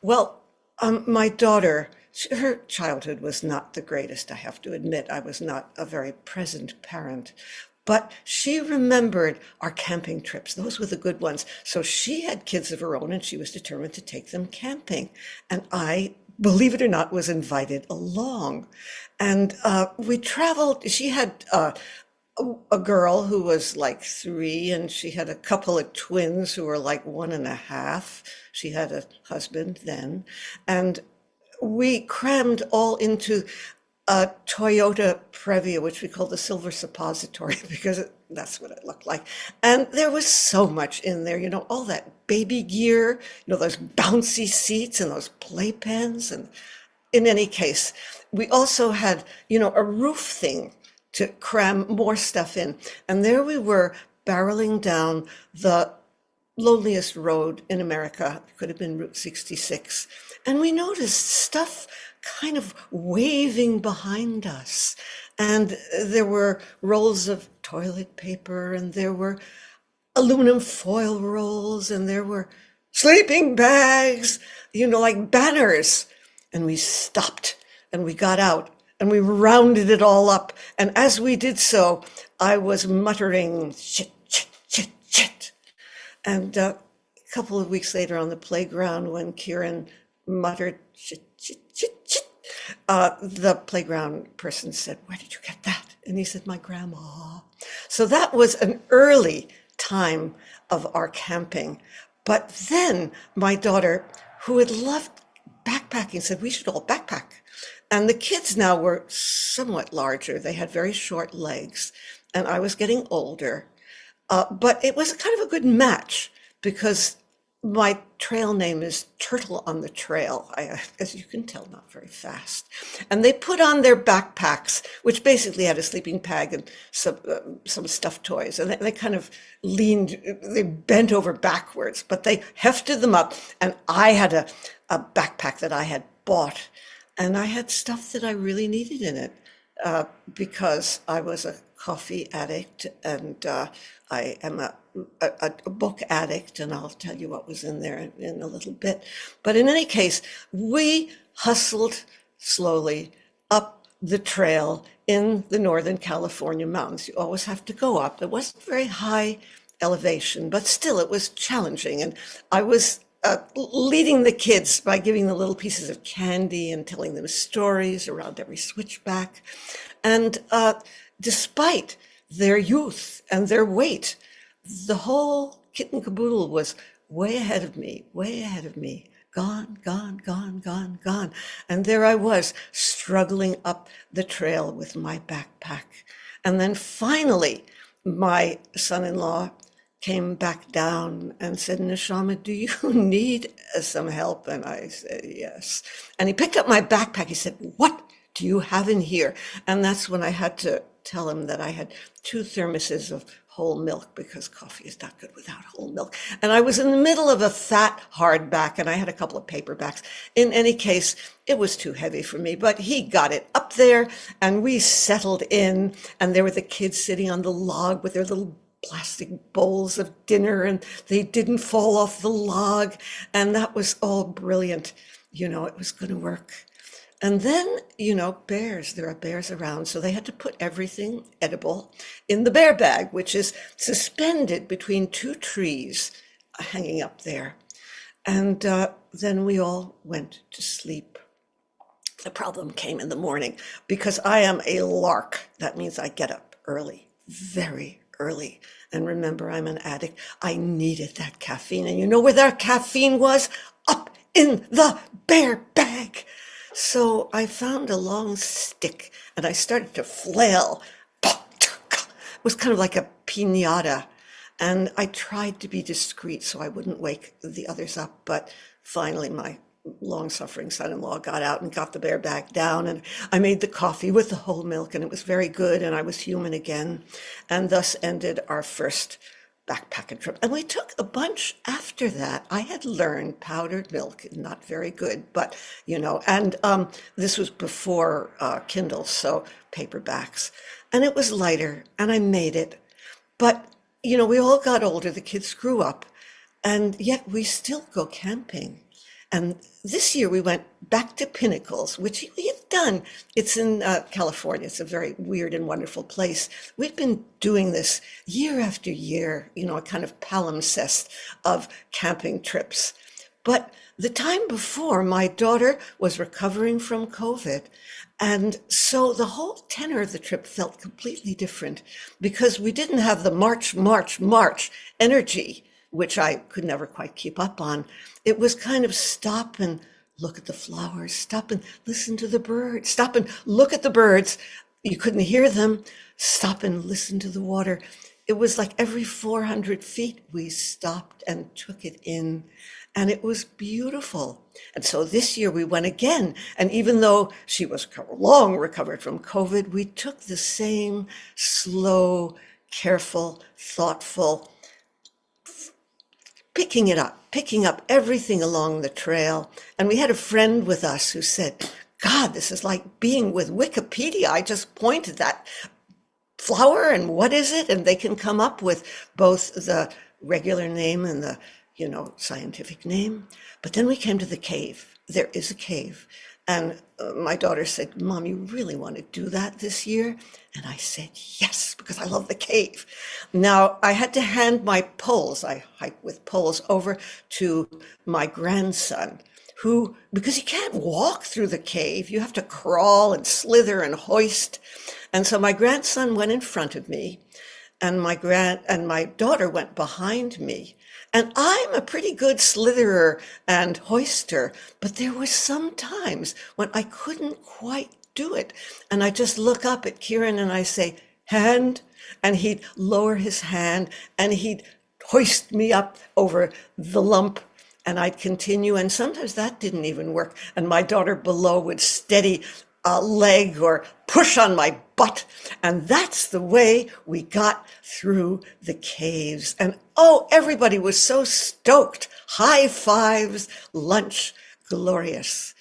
Well, my daughter, her childhood was not the greatest, I have to admit. I was not a very present parent, but she remembered our camping trips. Those were the good ones. So she had kids of her own and she was determined to take them camping. And I, believe it or not, was invited along. And we traveled. She had a girl who was like three, and she had a couple of twins who were like one and a half. She had a husband then, and we crammed all into a Toyota Previa, which we call the Silver Suppository, because that's what it looked like. And there was so much in there, all that baby gear, those bouncy seats and those playpens. And in any case, we also had, a roof thing to cram more stuff in. And there we were barreling down the loneliest road in America. It could have been Route 66. And we noticed stuff kind of waving behind us. And there were rolls of toilet paper, and there were aluminum foil rolls, and there were sleeping bags, like banners. And we stopped and we got out and we rounded it all up. And as we did so, I was muttering, shit, shit, shit, shit. And a couple of weeks later on the playground, when Kieran muttered, shit, shit, shit, shit, the playground person said, "Where did you get that?" And he said, "My grandma." So that was an early time of our camping. But then my daughter, who had loved backpacking, said we should all backpack. And the kids now were somewhat larger. They had very short legs, and I was getting older. But it was kind of a good match because my trail name is Turtle on the Trail. As you can tell, not very fast. And they put on their backpacks, which basically had a sleeping bag and some stuffed toys. And they kind of they bent over backwards, but they hefted them up. And I had a backpack that I had bought, and I had stuff that I really needed in it because I was a coffee addict, and I am a book addict, and I'll tell you what was in there in a little bit. But in any case, we hustled slowly up the trail in the Northern California mountains. You always have to go up. It wasn't very high elevation, but still it was challenging. And I was leading the kids by giving them little pieces of candy and telling them stories around every switchback. And despite their youth and their weight, the whole kit and caboodle was way ahead of me, way ahead of me. Gone, gone, gone, gone, gone. And there I was, struggling up the trail with my backpack. And then finally, my son-in-law came back down and said, "Neshama, do you need some help?" And I said, "Yes." And he picked up my backpack. He said, "What do you have in here?" And that's when I had to tell him that I had 2 thermoses of whole milk because coffee is not good without whole milk. And I was in the middle of a fat hardback, and I had a couple of paperbacks. In any case, it was too heavy for me, but he got it up there and we settled in, and there were the kids sitting on the log with their little plastic bowls of dinner, and they didn't fall off the log. And that was all brilliant. It was going to work. And then, bears, there are bears around. So they had to put everything edible in the bear bag, which is suspended between 2 trees hanging up there. And then we all went to sleep. The problem came in the morning because I am a lark. That means I get up early, very early. And remember, I'm an addict. I needed that caffeine. And you know where that caffeine was? Up in the bear bag. So I found a long stick and I started to flail. It was kind of like a piñata. And I tried to be discreet so I wouldn't wake the others up. But finally, my long-suffering son-in-law got out and got the bear bag down, and I made the coffee with the whole milk, and it was very good, and I was human again. And thus ended our first backpacking trip. And we took a bunch after that. I had learned powdered milk, not very good, but, and this was before Kindle, so paperbacks. And it was lighter, and I made it. But, we all got older, the kids grew up, and yet we still go camping. And this year we went back to Pinnacles, which we had done. It's in California. It's a very weird and wonderful place. We've been doing this year after year, a kind of palimpsest of camping trips. But the time before, my daughter was recovering from COVID. And so the whole tenor of the trip felt completely different because we didn't have the march, march, march energy, which I could never quite keep up on. It was kind of stop and look at the flowers, stop and listen to the birds, stop and look at the birds. You couldn't hear them. Stop and listen to the water. It was like every 400 feet we stopped and took it in. And it was beautiful. And so this year we went again. And even though she was long recovered from COVID, we took the same slow, careful, thoughtful, picking up everything along the trail. And we had a friend with us who said, God, this is like being with Wikipedia. I just pointed that flower and what is it? And they can come up with both the regular name and the, scientific name. But then we came to the cave. There is a cave. And my daughter said, Mom, you really want to do that this year? And I said, yes, because I love the cave. Now, I had to hand my poles, I hike with poles, over to my grandson, who, because he can't walk through the cave, you have to crawl and slither and hoist. And so my grandson went in front of me, and my daughter went behind me. And I'm a pretty good slitherer and hoister, but there were some times when I couldn't quite do it. And I just look up at Kieran and I say, hand, and he'd lower his hand and he'd hoist me up over the lump and I'd continue. And sometimes that didn't even work. And my daughter below would steady a leg or push on my butt. And that's the way we got through the caves. And oh, everybody was so stoked. High fives, lunch, glorious.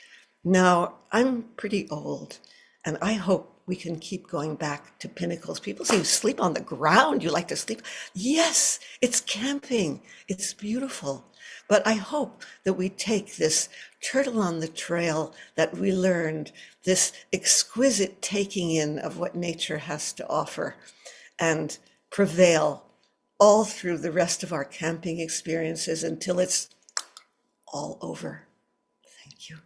Now, I'm pretty old, and I hope we can keep going back to Pinnacles. People say you sleep on the ground, you like to sleep. Yes, it's camping. It's beautiful. But I hope that we take this turtle on the trail that we learned, this exquisite taking in of what nature has to offer, and prevail all through the rest of our camping experiences until it's all over. Thank you.